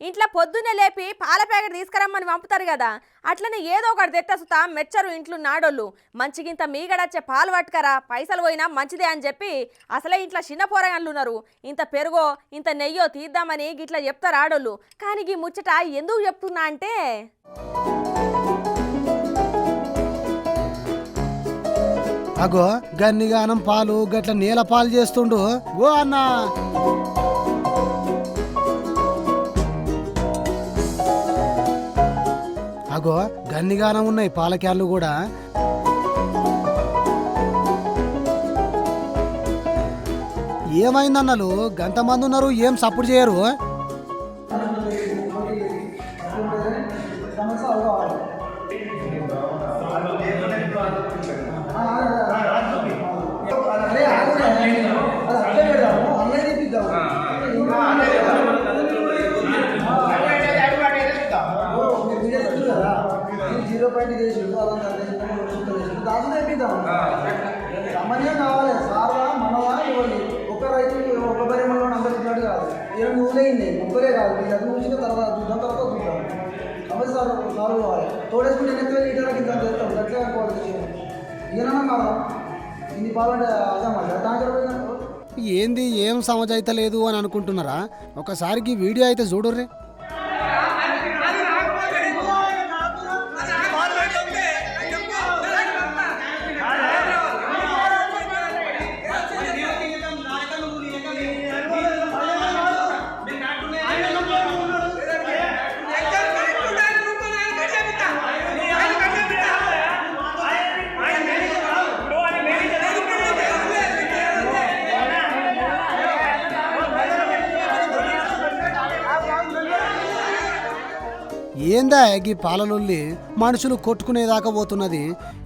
ఇంట్లో పొద్దున్నే లేపి పాల ప్యాకెట్ తీసుకురమ్మని పంపుతారు కదా, అట్లనే ఏదో ఒకటి తెత్తసుతా మెచ్చరు ఇంట్లో నాడోళ్ళు. మంచిగింత మీగడచ్చే పాలు పట్టుకరా, పైసలు పోయినా మంచిదే అని చెప్పి అసలే ఇంట్లో చిన్న పోరగాళ్ళు ఉన్నారు. ఇంత పెరుగో ఇంత నెయ్యో తీద్దామని గిట్లా చెప్తారు ఆడోళ్ళు. కానీ ఈ ముచ్చట ఎందుకు చెప్తున్నా అంటే, అగో గన్నిగానం పాలు గట్ల నీల పాలు చేస్తుండు. ఓ అన్నా అగో గన్నిగానం ఉన్నాయి పాల క్యాన్లు కూడా. ఏమైందన్నలు గంతమంది ఉన్నారు, ఏం సపోర్ట్ చేయరు? సమన్యం కావాలి సార్వా మనవా ఇవ్వాలి. ఒక రైతు ఒక పరిమాణంలో అందరూ ఇచ్చినట్టు కాదు. ఏం నువ్వులేండి ముగ్గురే కాదు, మీరు అది చూసిన తర్వాత చూద్దాం సమస్య సాల్వ్ కావాలి. తోడేసుకుంటే ఎన్ని లీటర్లకి ఇంత చేస్తాం గట్లే అనుకోవాలి. ఈయన కాదా ఇన్ని పాలంటే అదన్నమాట దాంట్లో ఏంది ఏం సమజైతలేదు అని అనుకుంటున్నారా? ఒకసారికి వీడియో అయితే చూడుర్రి. ఏందా ఈ పాలలొల్లి మనుషులు కొట్టుకునేదాకా పోతున్నది.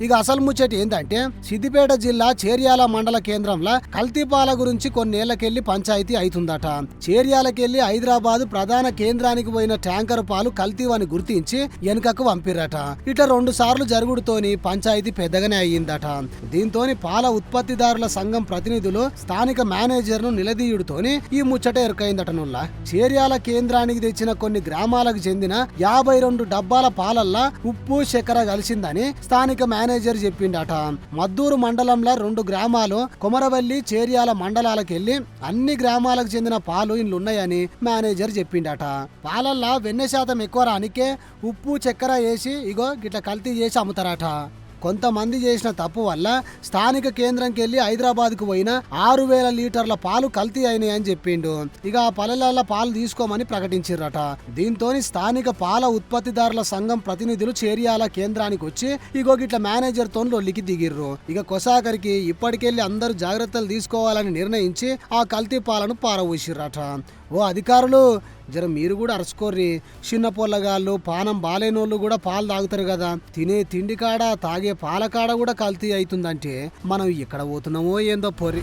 ఇక అసలు ముచ్చట ఏందంటే, సిద్దిపేట జిల్లా చేర్యాల మండల కేంద్రంలో కల్తీ పాల గురించి కొన్నేళ్లకెళ్లి పంచాయతీ అవుతుందట. చేర్యాలకెళ్లి హైదరాబాద్ ప్రధాన కేంద్రానికి పోయిన ట్యాంకర్ పాలు కల్తీవని గుర్తించి వెనుకకు పంపిరట. ఇట్లా 2 సార్లు జరుగుడుతోని పంచాయతీ పెద్దగానే అయ్యిందట. దీంతోని పాల ఉత్పత్తిదారుల సంఘం ప్రతినిధులు స్థానిక మేనేజర్ ను నిలదీయుడుతోని ఈ ముచ్చట ఎరుకైందట. నుల్లా చేర్యాల కేంద్రానికి తెచ్చిన కొన్ని గ్రామాలకు చెందిన 52 డబ్బాల పాలల్లా ఉప్పు చక్కెర కలిసిందని స్థానిక మేనేజర్ చెప్పిండట. మద్దూరు మండలంలో 2 గ్రామాలు కొమరవల్లి చేర్యాల మండలాలకెళ్లి అన్ని గ్రామాలకు చెందిన పాలు ఇండ్లున్నాయని మేనేజర్ చెప్పిండట. పాలల్లా వెన్నె శాతం ఎక్కువ రానికే ఉప్పు చక్కెర వేసి ఇగో గిట్ల కల్తీ చేసి అమ్ముతారట. కొంతమంది చేసిన తప్పు వల్ల స్థానిక కేంద్రంకి వెళ్లి హైదరాబాద్ కు పోయిన 6000 లీటర్ల పాలు కల్తీ అయినాయి అని చెప్పిండు. ఇక ఆ పల్లెల పాలు తీసుకోమని ప్రకటించిర్రట. దీంతో స్థానిక పాల ఉత్పత్తిదారుల సంఘం ప్రతినిధులు చేర్యాల కేంద్రానికి వచ్చి ఇగో గిట్ల మేనేజర్ తో లొల్లికి దిగిర్రు. ఇక కొసాకరికి ఇప్పటికెళ్లి అందరూ జాగ్రత్తలు తీసుకోవాలని నిర్ణయించి ఆ కల్తీ పాలను పారవూసిర్రట. ఓ అధికారులు జర మీరు కూడా అరుచుకోర్రి. చిన్న పొల్లగాళ్ళు పానం బాలేనోళ్ళు కూడా పాలు తాగుతారు కదా. తినే తిండి కాడ తాగే పాల కాడ కూడా కల్తీ అవుతుందంటే మనం ఎక్కడ పోతున్నామో ఏందో పొర్రి.